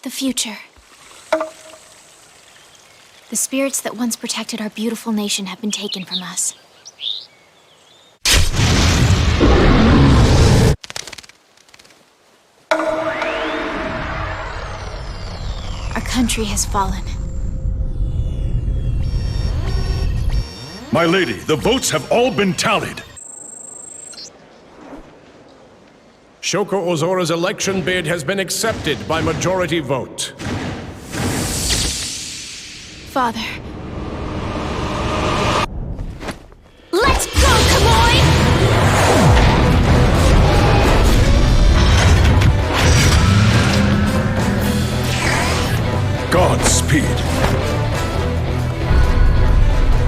The future. The spirits that once protected our beautiful nation have been taken from us. Our country has fallen. My lady, the votes have all been tallied. Shoko Ozora's election bid has been accepted by majority vote. Father. Let's go, Kamoy! Godspeed.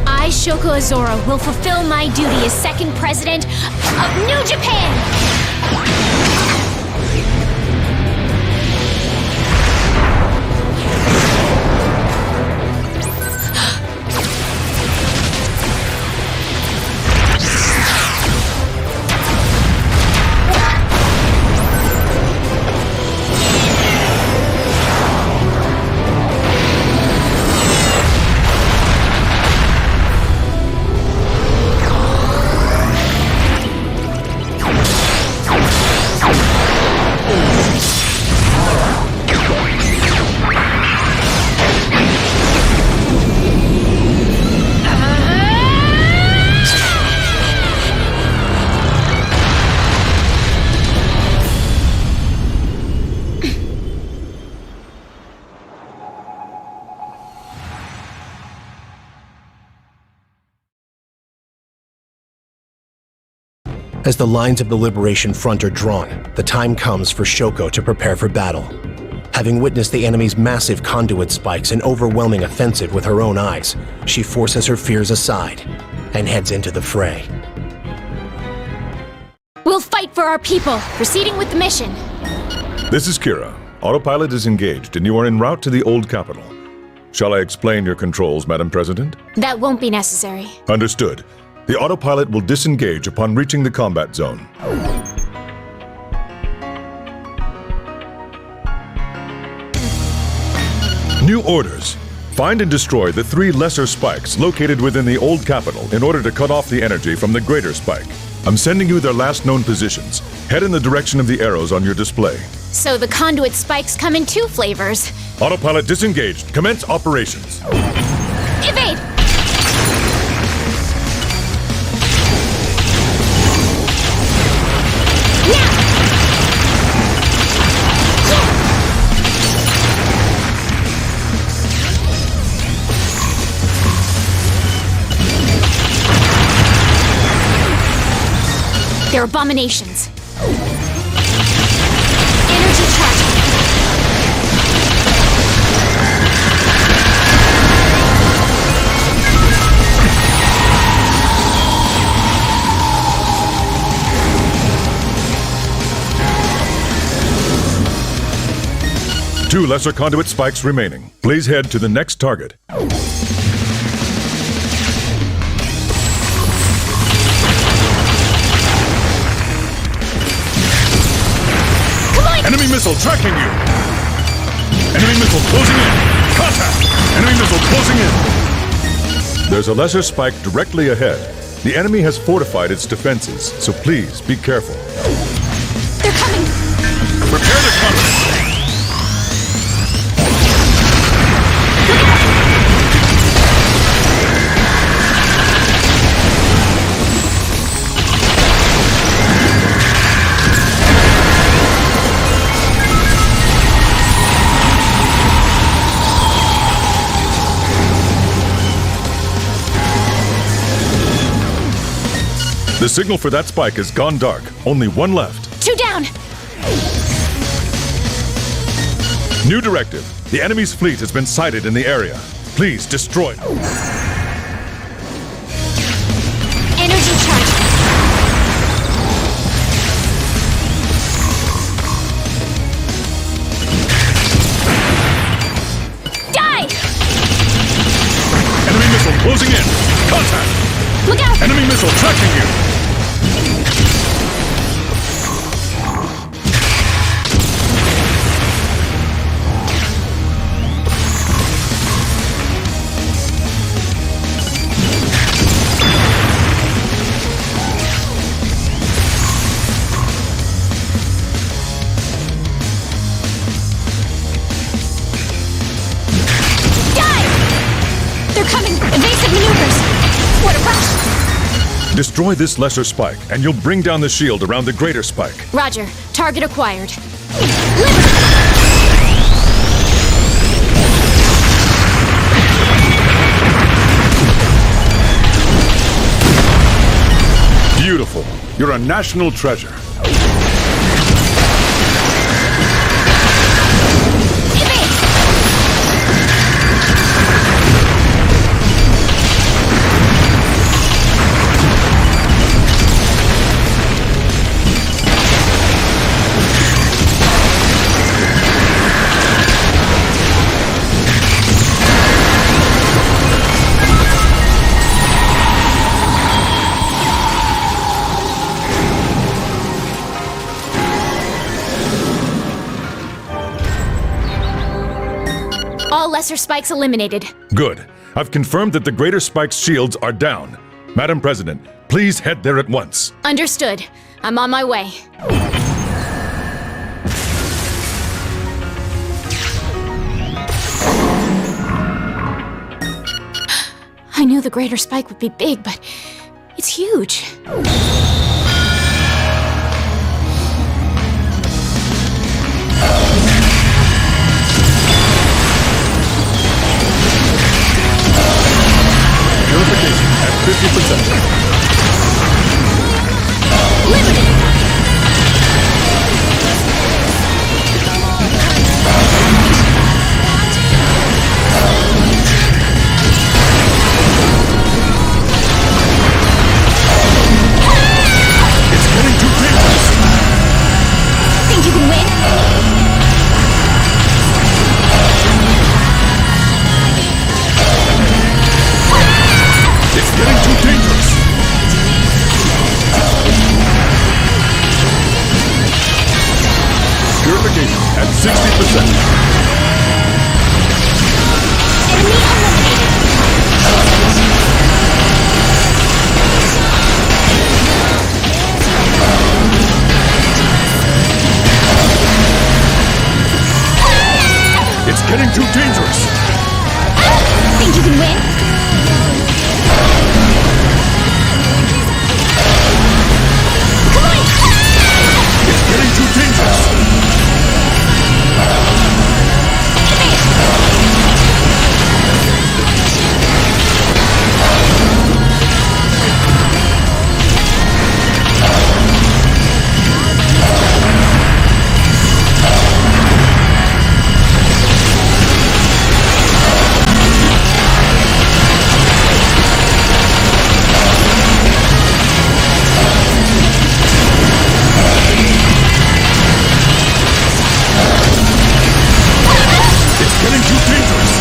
I, Shoko Ozora, will fulfill my duty as second president of New Japan! As the lines of the Liberation Front are drawn, the time comes for Shoko to prepare for battle. Having witnessed the enemy's massive conduit spikes and overwhelming offensive with her own eyes, she forces her fears aside and heads into the fray. We'll fight for our people, proceeding with the mission. This is Kira. Autopilot is engaged and you are en route to the old capital. Shall I explain your controls, Madam President? That won't be necessary. Understood. The autopilot will disengage upon reaching the combat zone. New orders. Find and destroy the 3 lesser spikes located within the old capital in order to cut off the energy from the greater spike. I'm sending you their last known positions. Head in the direction of the arrows on your display. So the conduit spikes come in 2 flavors. Autopilot disengaged. Commence operations. Evade! They're abominations. Energy charging. Two lesser conduit spikes remaining. Please head to the next target. Enemy missile tracking you! Enemy missile closing in! Contact! Enemy missile closing in! There's a lesser spike directly ahead. The enemy has fortified its defenses, so please be careful. They're coming! Prepare to counter! The signal for that spike has gone dark. Only one left. 2 down! New directive. The enemy's fleet has been sighted in the area. Please destroy it. Energy charging. Die! Enemy missile closing in. Contact! Look out! Enemy missile tracking you. Destroy this lesser spike, and you'll bring down the shield around the greater spike. Roger. Target acquired. Beautiful. You're a national treasure. All lesser spikes eliminated. Good. I've confirmed that the greater spike's shields are down. Madam President, please head there at once. Understood. I'm on my way. I knew the greater spike would be big, but it's huge. Purification at 50%. It's getting too dangerous. Think you can win? It's getting too dangerous. Purification at 60%. Enemy eliminated. It's getting too dangerous. Think you can win? Come on! It's getting too dangerous. It's getting too dangerous.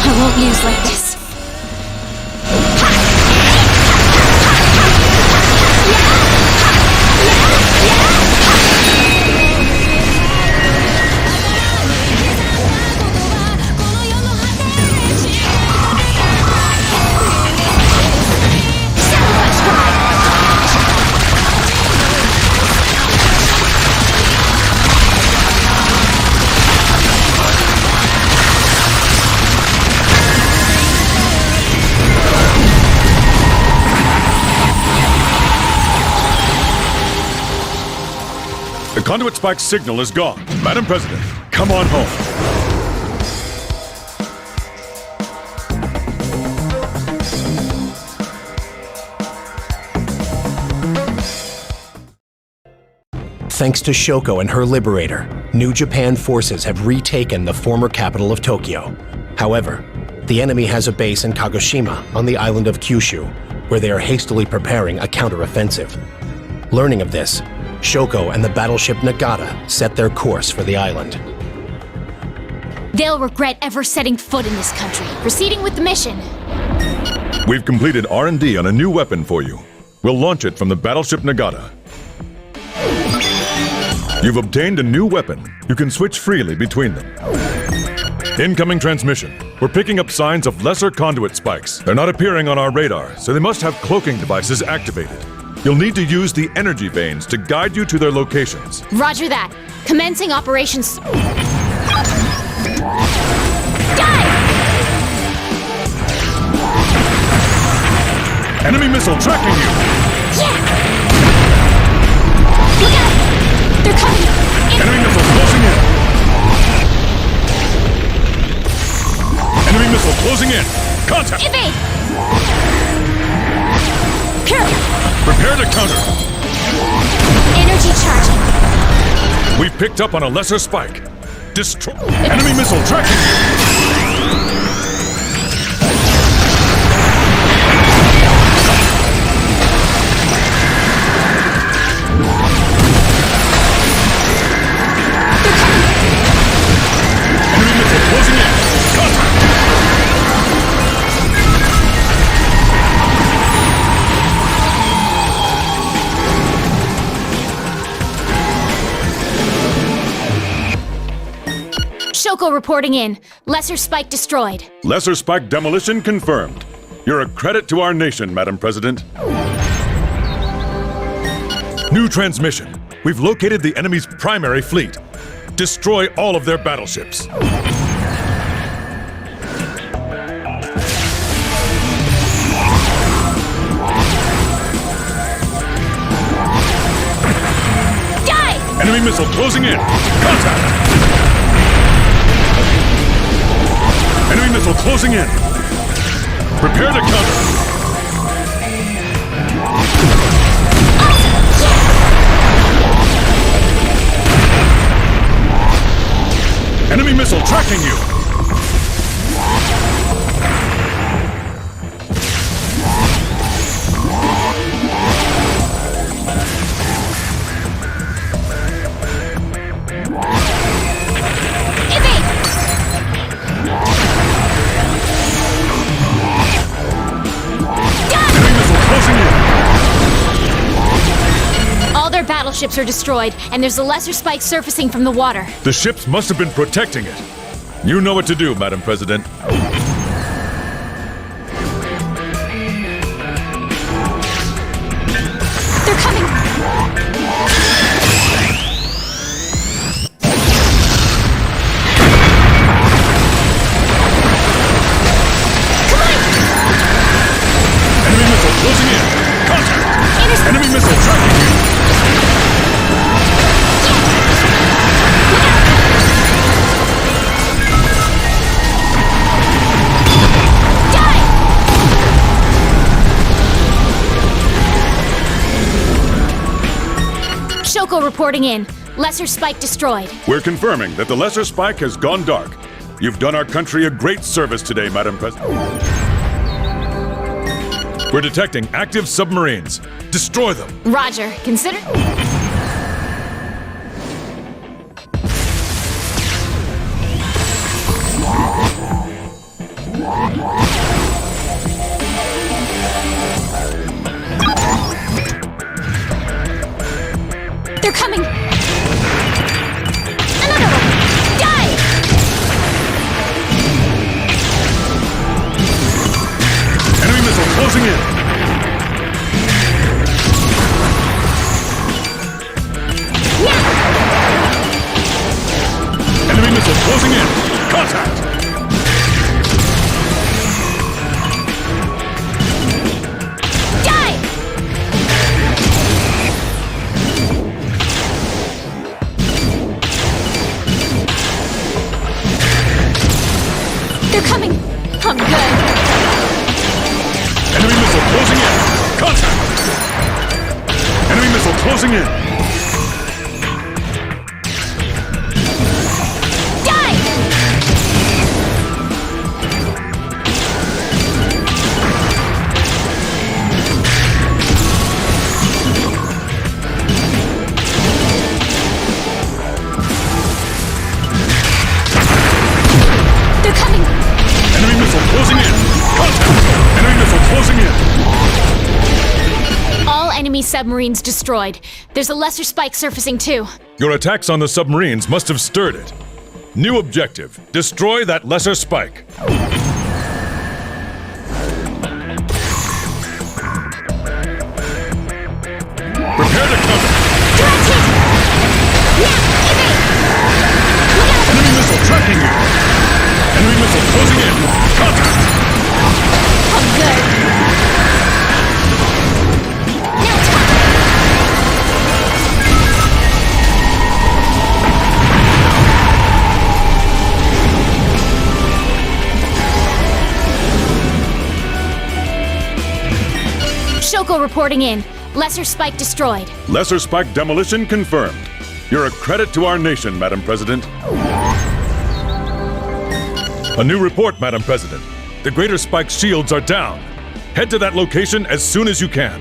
I won't lose like this. The conduit spike signal is gone. Madam President, come on home. Thanks to Shoko and her Liberator, New Japan forces have retaken the former capital of Tokyo. However, the enemy has a base in Kagoshima on the island of Kyushu, where they are hastily preparing a counteroffensive. Learning of this, Shoko and the battleship Nagata set their course for the island. They'll regret ever setting foot in this country. Proceeding with the mission. We've completed R&D on a new weapon for you. We'll launch it from the battleship Nagata. You've obtained a new weapon. You can switch freely between them. Incoming transmission. We're picking up signs of lesser conduit spikes. They're not appearing on our radar, so they must have cloaking devices activated. You'll need to use the energy veins to guide you to their locations. Roger that. Commencing operations. Enemy missile tracking you! Yeah! Look out! They're coming! Enemy missile closing in! Enemy missile closing in! Contact! Evade! Careful! Prepare to counter! Energy charging. We picked up on a lesser spike. Destroy. Enemy missile tracking you! Enemy missile closing in! Contact! Shoko reporting in. Lesser spike destroyed. Lesser spike demolition confirmed. You're a credit to our nation, Madam President. New transmission. We've located the enemy's primary fleet. Destroy all of their battleships. Die! Enemy missile closing in. Contact! Enemy missile closing in. Prepare to counter. Enemy missile tracking you. Evade! Enemy missile closing in. All their battleships are destroyed, and there's a lesser spike surfacing from the water. The ships must have been protecting it. You know what to do, Madam President. They're coming! Enemy missile closing in. Contact. Enemy missile tracking you. Shoko reporting in. Lesser spike destroyed. We're confirming that the lesser spike has gone dark. You've done our country a great service today, Madam President. We're detecting active submarines. Destroy them. Roger. Consider... They're coming! Another one! Die! Enemy missile closing in. Enemy missile closing in. Contact. Die! They're coming! I'm good. Enemy missile closing in. Contact. Enemy missile closing in. Die! They're coming! Enemy missile closing in. Contact. Enemy missile closing in. All enemy submarines destroyed. There's a lesser spike surfacing too. Your attacks on the submarines must have stirred it. New objective. Destroy that lesser spike. Prepare to counter. Direct hit! Yeah! Evade! Look out! Enemy missile tracking you. Enemy missile closing in. Contact. I'm good. Shoko reporting in. Lesser spike destroyed. Lesser spike demolition confirmed. You're a credit to our nation, Madam President. A new report, Madam President. The Greater Spike's shields are down. Head to that location as soon as you can.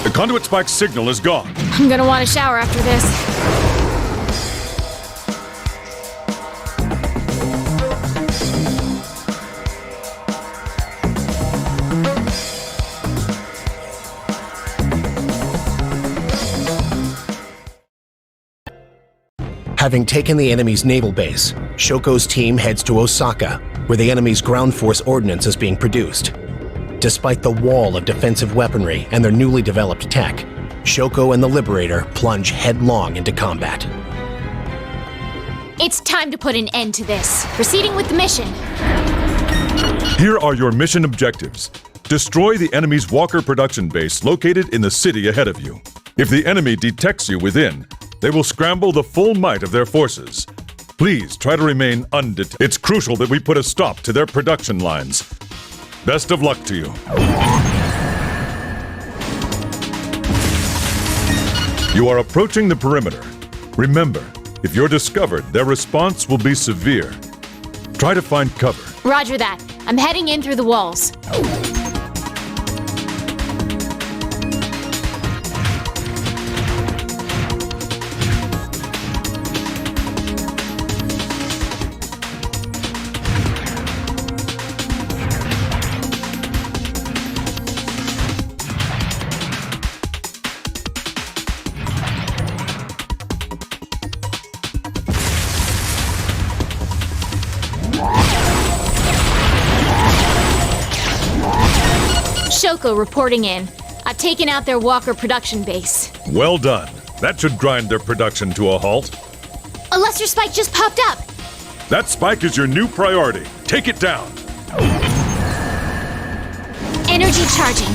The conduit spike's signal is gone. I'm gonna want a shower after this. Having taken the enemy's naval base, Shoko's team heads to Osaka, where the enemy's ground force ordnance is being produced. Despite the wall of defensive weaponry and their newly developed tech, Shoko and the Liberator plunge headlong into combat. It's time to put an end to this. Proceeding with the mission. Here are your mission objectives. Destroy the enemy's Walker production base located in the city ahead of you. If the enemy detects you within, they will scramble the full might of their forces. Please try to remain undetected. It's crucial that we put a stop to their production lines. Best of luck to you. You are approaching the perimeter. Remember, if you're discovered, their response will be severe. Try to find cover. Roger that. I'm heading in through the walls. Shoko reporting in. I've taken out their Walker production base. Well done. That should grind their production to a halt. A lesser spike just popped up. That spike is your new priority. Take it down. Energy charging.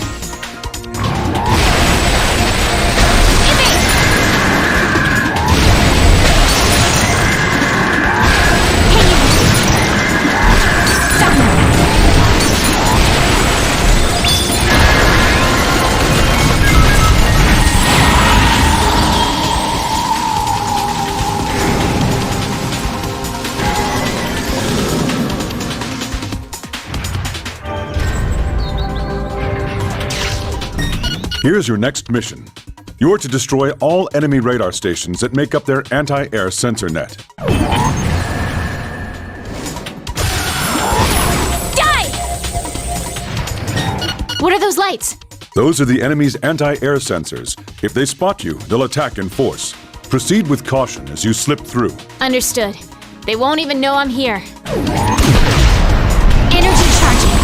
Here's your next mission. You're to destroy all enemy radar stations that make up their anti-air sensor net. Die! What are those lights? Those are the enemy's anti-air sensors. If they spot you, they'll attack in force. Proceed with caution as you slip through. Understood. They won't even know I'm here. Energy charging.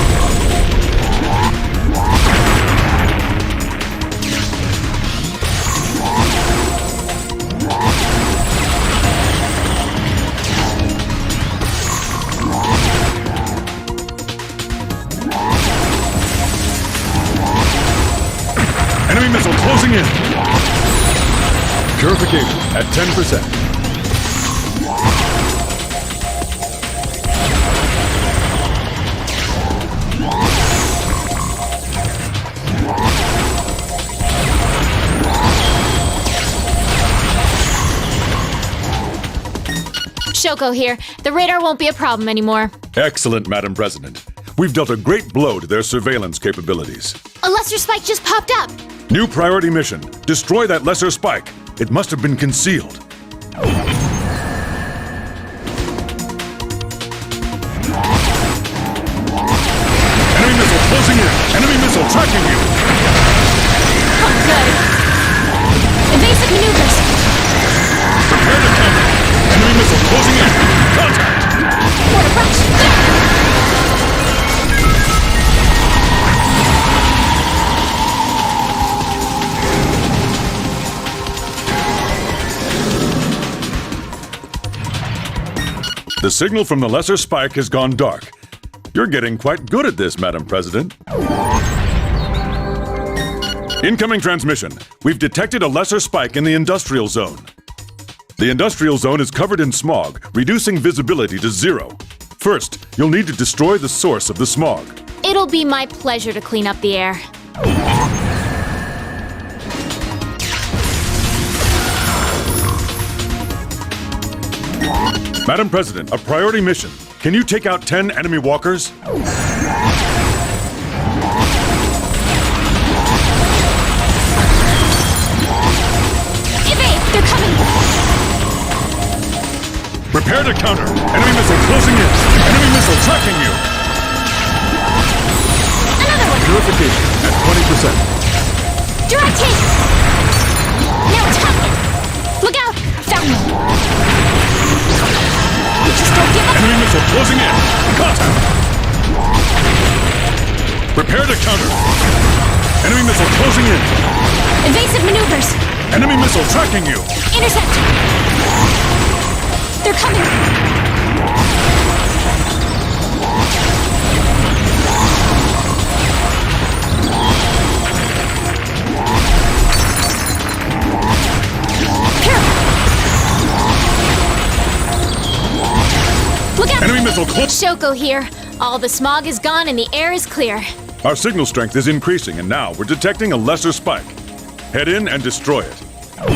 Enemy missile closing in. Purification at 10%. Shoko here. The radar won't be a problem anymore. Excellent, Madam President. We've dealt a great blow to their surveillance capabilities. A lesser spike just popped up. New priority mission. Destroy that lesser spike. It must have been concealed. Enemy missile closing in. Enemy missile tracking you. Oh, good. Evasive maneuvers. Prepare to counter. Enemy missile closing in. Contact. What a rush. Yeah. The signal from the lesser spike has gone dark. You're getting quite good at this, Madam President. Incoming transmission. We've detected a lesser spike in the industrial zone. The industrial zone is covered in smog, reducing visibility to 0. First, you'll need to destroy the source of the smog. It'll be my pleasure to clean up the air. Madam President, a priority mission. Can you take out 10 enemy walkers? Evade! They're coming! Prepare to counter. Enemy missile closing in. Enemy missile tracking you. Another one! Purification at 20%. Direct hit! Now it's coming! Look out! Found one! Just don't give up! Enemy missile closing in. Contact. Prepare to counter. Enemy missile closing in. Evasive maneuvers! Enemy missile tracking you. Intercept! They're coming! Look out! Enemy missile close. Shoko here. All the smog is gone and the air is clear. Our signal strength is increasing, and now we're detecting a lesser spike. Head in and destroy it. They're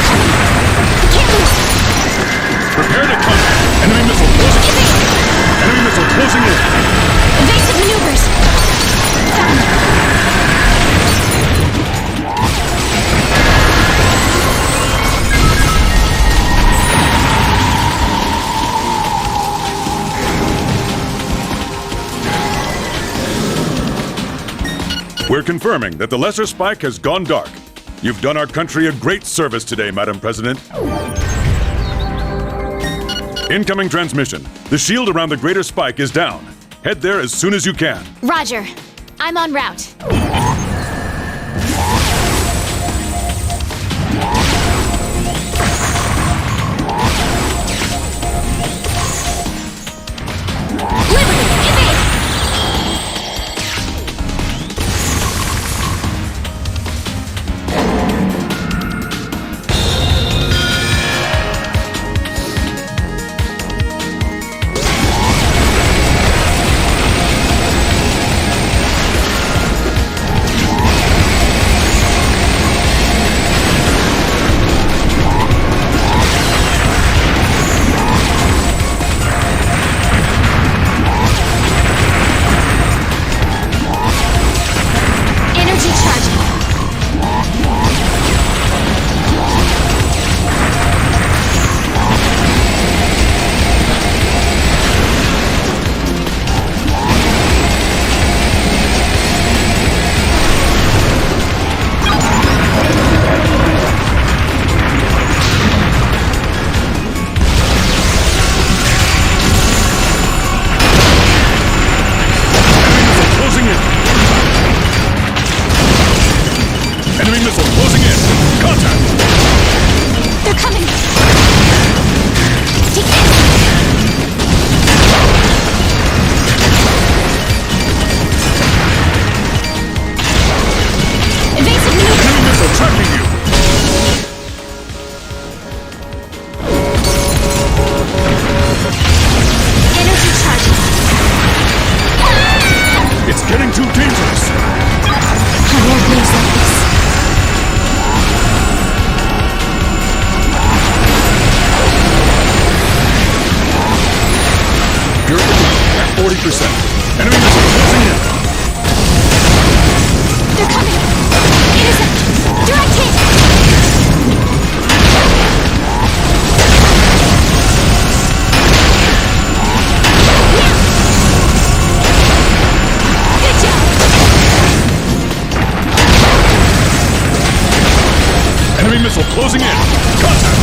coming! We can't lose! Prepare to counter. Enemy missile closing in. Enemy missile closing in. Evasive maneuvers! Found them! We're confirming that the lesser spike has gone dark. You've done our country a great service today, Madam President. Incoming transmission. The shield around the greater spike is down. Head there as soon as you can. Roger. I'm en route. Liberty! Evade! 40%. Enemy missile closing in. They're coming! Intercept! Direct hit! Now! Good job! Enemy missile closing in. Contact!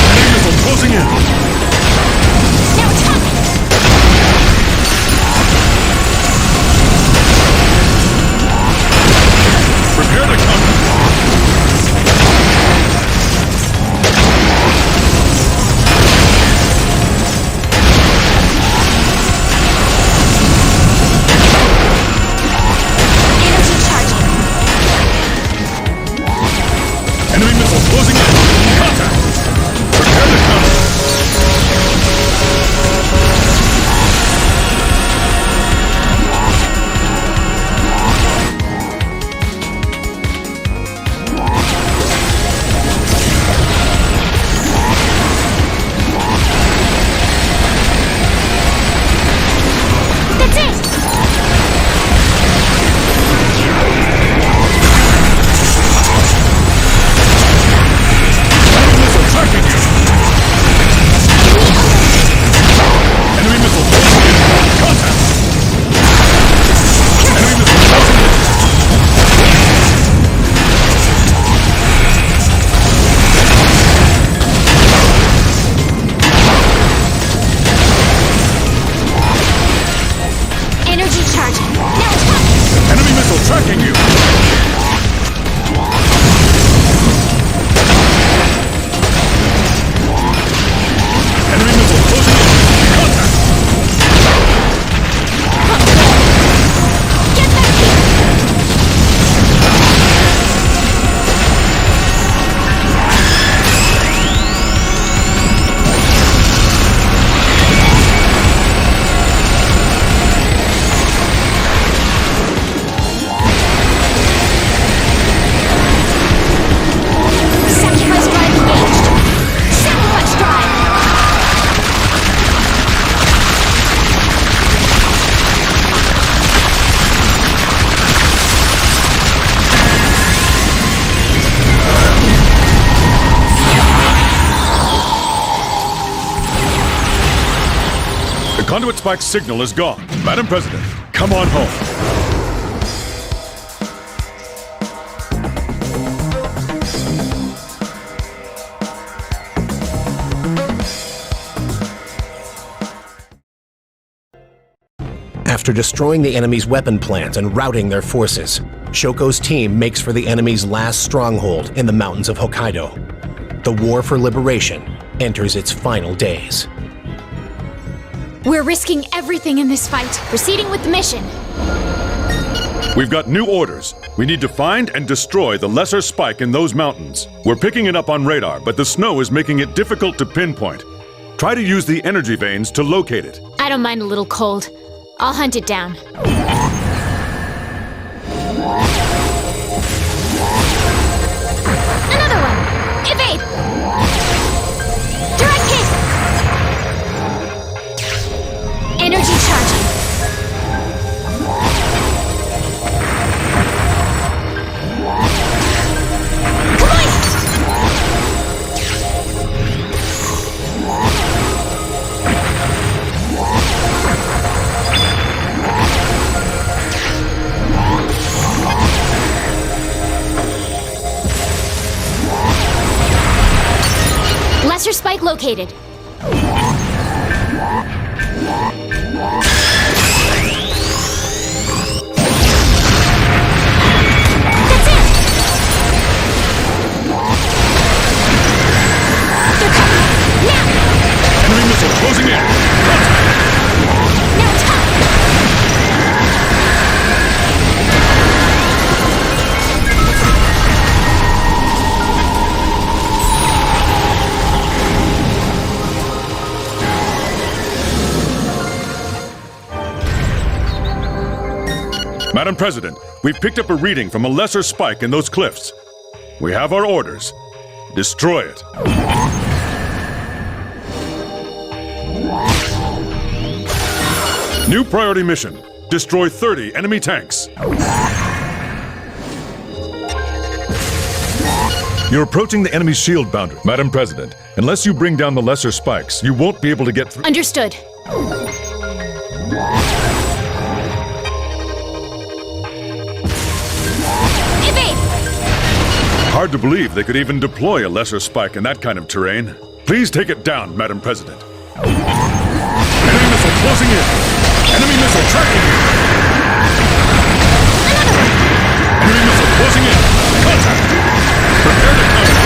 Enemy missile closing in. Now attack! Prepare to counter. Energy charging. Enemy missile closing in. Contact! Prepare to counter. That's it! Enemy missile tracking you. Enemy missile closing in. Contact! Enemy missile closing in. Energy charging. Now attack! Enemy missile tracking you. Enemy missile closing in. Contact! Get back here! Sacrifice drive engaged. Sacrifice drive! The conduit spike signal is gone. Madam President, come on home. After destroying the enemy's weapon plants and routing their forces, Shoko's team makes for the enemy's last stronghold in the mountains of Hokkaido. The war for liberation enters its final days. We're risking everything in this fight. Proceeding with the mission. We've got new orders. We need to find and destroy the lesser spike in those mountains. We're picking it up on radar, but the snow is making it difficult to pinpoint. Try to use the energy veins to locate it. I don't mind a little cold. I'll hunt it down. Another one! Evade! Direct hit! Energy charging. Come on! Lesser spike located. That's it! They're coming! Now! Enemy missile closing in. Contact! Now attack! Madam President, we've picked up a reading from a lesser spike in those cliffs. We have our orders. Destroy it. New priority mission. Destroy 30 enemy tanks. You're approaching the enemy's shield boundary. Madam President, unless you bring down the lesser spikes, you won't be able to get through. Understood. Evade! Hard to believe they could even deploy a lesser spike in that kind of terrain. Please take it down, Madam President. Enemy missile closing in. Enemy missile tracking you. Enemy missile closing in. Contact. Prepare to counter.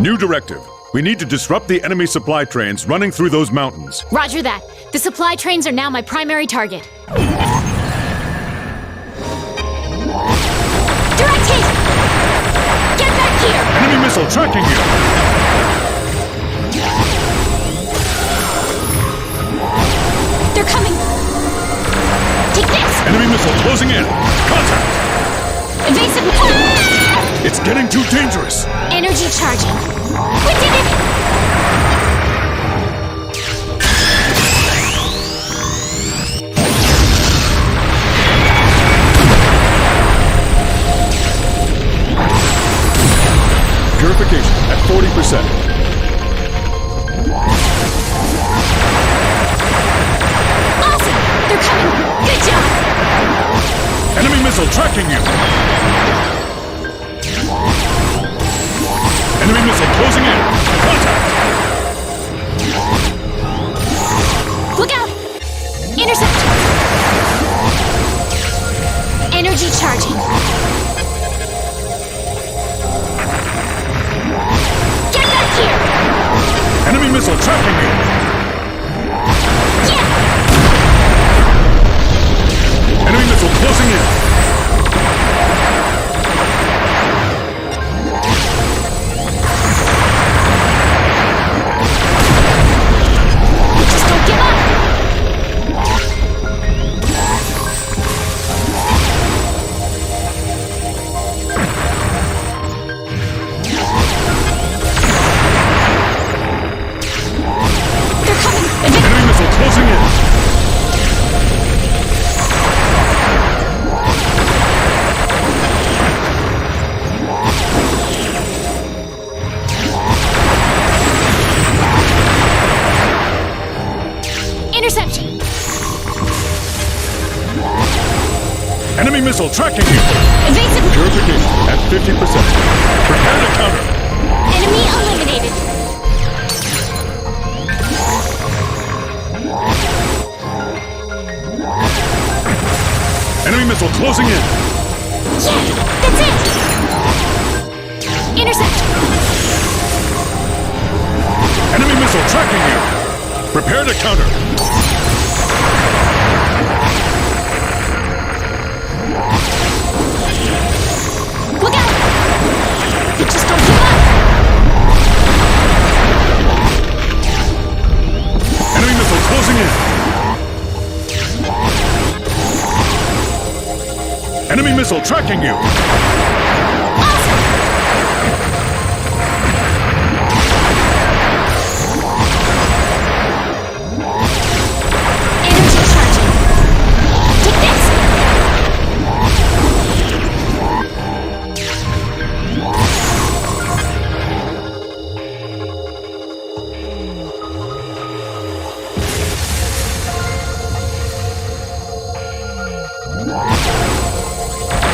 New directive. We need to disrupt the enemy supply trains running through those mountains. Roger that. The supply trains are now my primary target. Direct hit! Get back here! Enemy missile tracking you. They're coming! Take this! Enemy missile closing in. Contact. Evasive... Ah! It's getting too dangerous. Energy charging. We did it! Purification at 40%. Awesome! They're coming! Good job! Enemy missile tracking you. Enemy missile closing in. Contact. Look out! Intercept! Energy charging. Get back here! Enemy missile tracking you. Yeah! Enemy missile closing in. Just don't give up! They're coming! Enemy missile closing in. Interception! Enemy missile tracking you. Evasive... Purification at 50%. Prepare to counter. Enemy eliminated! Enemy missile closing in. Yeah! That's it! Intercept! Enemy missile tracking you. Prepare to counter. Look out! You just don't give up! Enemy missile closing in. Enemy missile tracking you. Energy charging. Take this!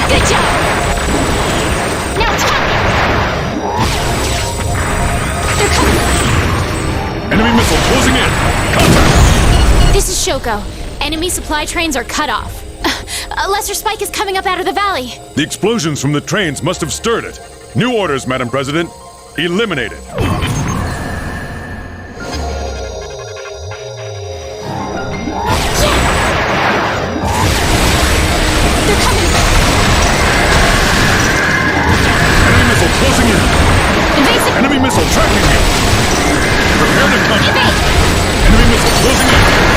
Good job! Now target! They're coming! Enemy missile closing in. Contact. This is Shoko. Enemy supply trains are cut off. A lesser spike is coming up out of the valley. The explosions from the trains must have stirred it. New orders, Madam President. Eliminate it. They're coming! Enemy missile closing in. Evasive! Enemy missile tracking you. Prepare to counter. Evade! Enemy missile closing in. Contact.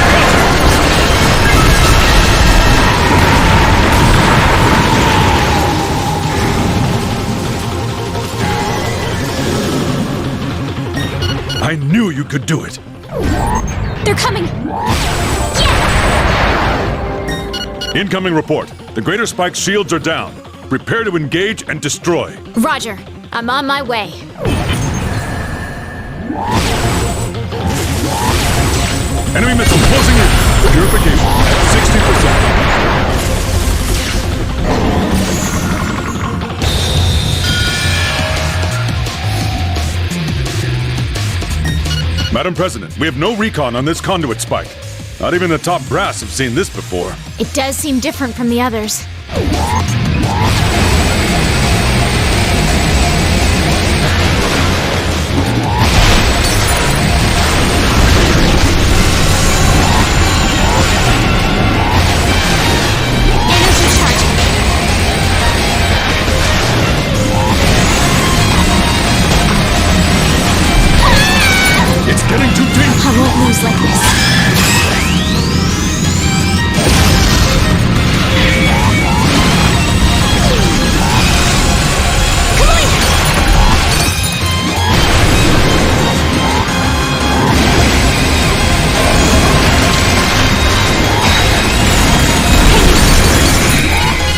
I knew you could do it. They're coming! Incoming report. The Greater Spike's shields are down. Prepare to engage and destroy. Roger. I'm on my way. Enemy missile closing in. Purification at 60%. Madam President, we have no recon on this conduit spike. Not even the top brass have seen this before. It does seem different from the others. Getting too deep! I won't lose like this. Come on!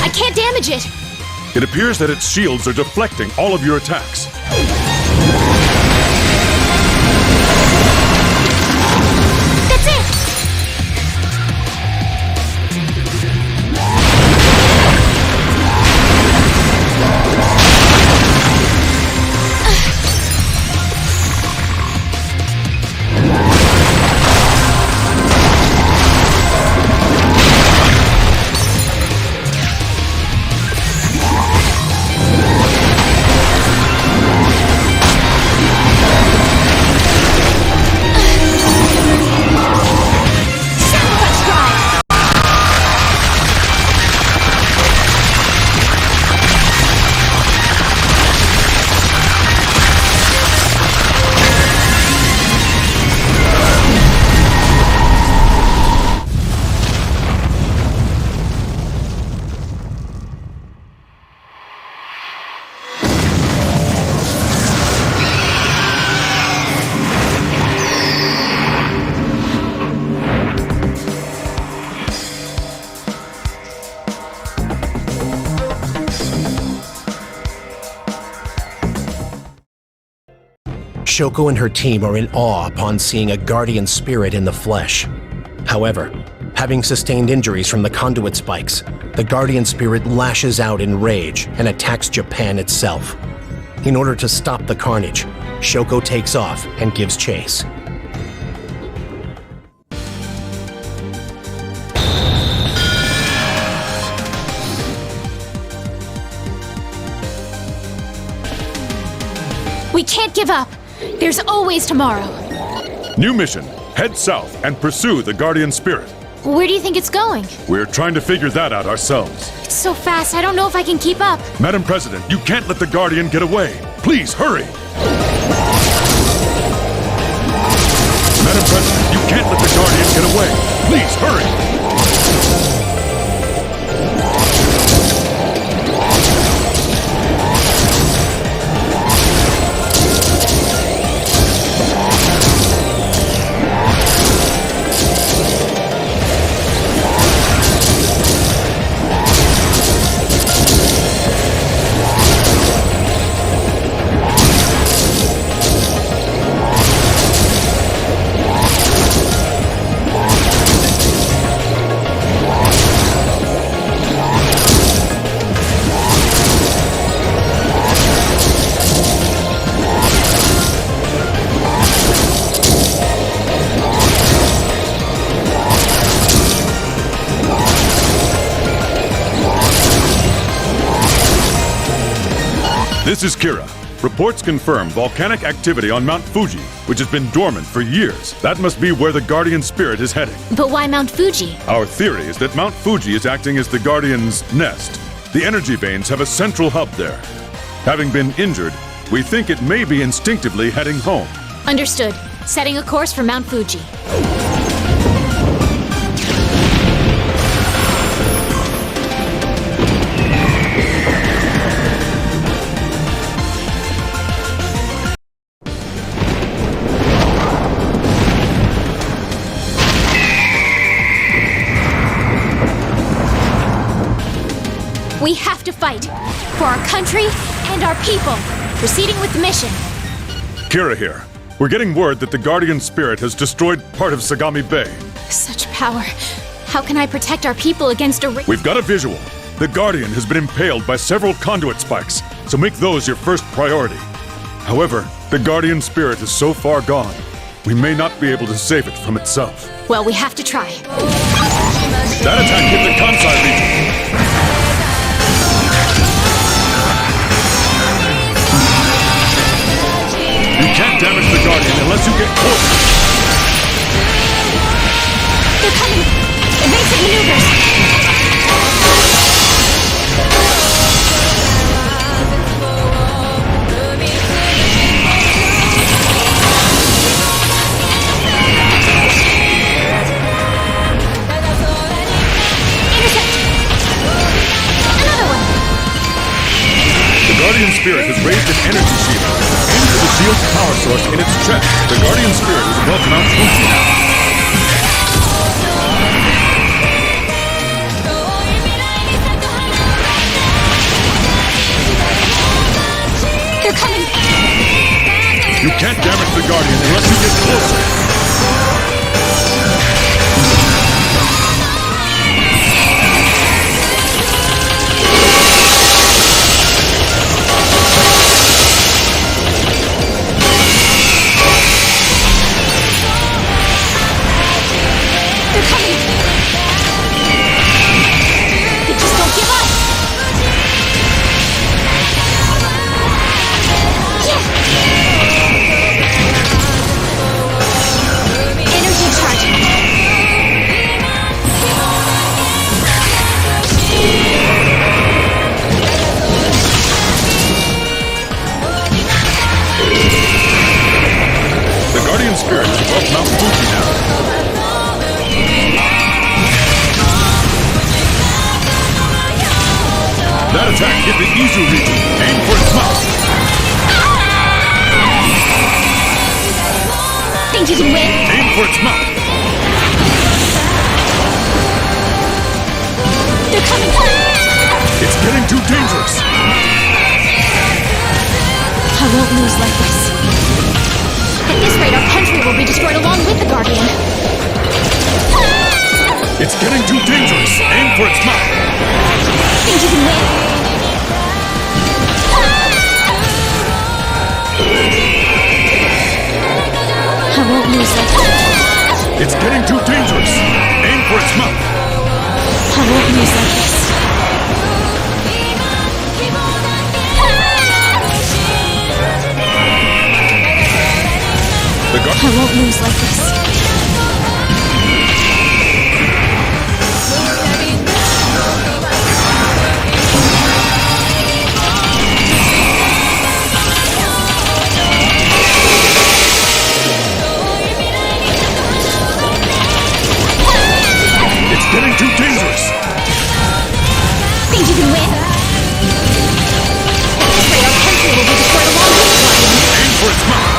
I can't damage it. It appears that its shields are deflecting all of your attacks. Shoko and her team are in awe upon seeing a guardian spirit in the flesh. However, having sustained injuries from the conduit spikes, the guardian spirit lashes out in rage and attacks Japan itself. In order to stop the carnage, Shoko takes off and gives chase. We can't give up. There's always tomorrow. New mission. Head south and pursue the guardian spirit. Where do you think it's going? We're trying to figure that out ourselves. It's so fast, I don't know if I can keep up. Madam President, you can't let the Guardian get away. Please, hurry! Madam President, you can't let the Guardian get away. Please, hurry! This is Kira. Reports confirm volcanic activity on Mount Fuji, which has been dormant for years. That must be where the Guardian Spirit is heading. But why Mount Fuji? Our theory is that Mount Fuji is acting as the Guardian's nest. The energy veins have a central hub there. Having been injured, we think it may be instinctively heading home. Understood. Setting a course for Mount Fuji. We have to fight for our country and our people. Proceeding with the mission. Kira here. We're getting word that the Guardian Spirit has destroyed part of Sagami Bay. Such power. How can I protect our people against a... We've got a visual. The Guardian has been impaled by several conduit spikes, so make those your first priority. However, the Guardian Spirit is so far gone, we may not be able to save it from itself. Well, we have to try. That attack hit the Kansai region. You can't damage the Guardian unless you get closer. They're coming! Evasive maneuvers! Intercept! Another one! The Guardian Spirit has raised an energy shield. Aim for the shield's power source in its chest. The Guardian Spirit is above Mount Fuji now. They're coming! You can't damage the Guardian unless you get closer. They're coming! They just don't give up! Yeah! Energy charge! The Guardian Spirit is above Mount Fuji now. That attack hit the Izu region. Aim for its mouth. Think you can win? Aim for its mouth. They're coming! It's getting too dangerous. I won't lose like this. At this rate, our country will be destroyed along with the Guardian. It's getting too dangerous. Aim for its mouth. Think you can win? I won't lose like this. It's getting too dangerous. Aim for its mouth. I won't lose like this. I won't lose like this. It's getting too dangerous. Think you can win? At this rate, our country will be destroyed along with the Guardian. Aim for its mouth.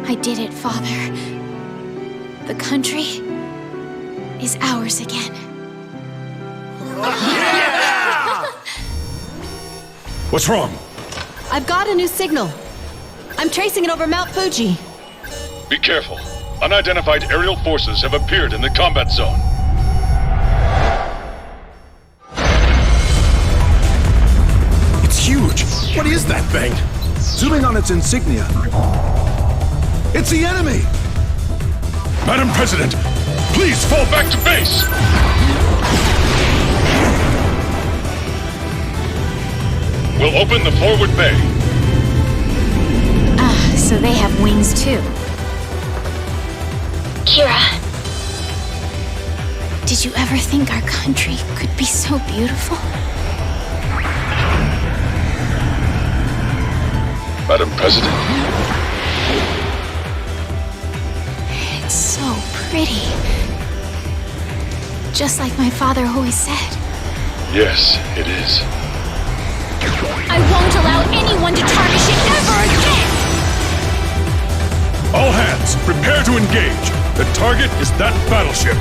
I did it, Father. The country is ours again. What's wrong? I've got a new signal. I'm tracing it over Mount Fuji. Be careful. Unidentified aerial forces have appeared in the combat zone. It's huge. What is that thing? Zooming on its insignia. It's the enemy! Madam President, please fall back to base! We'll open the forward bay. Ah, so they have wings too. Kira, did you ever think our country could be so beautiful? Madam President, It's so pretty. Just like my father always said. yes, it is. I won't allow anyone to tarnish it ever again! All hands, prepare to engage. The target is that battleship.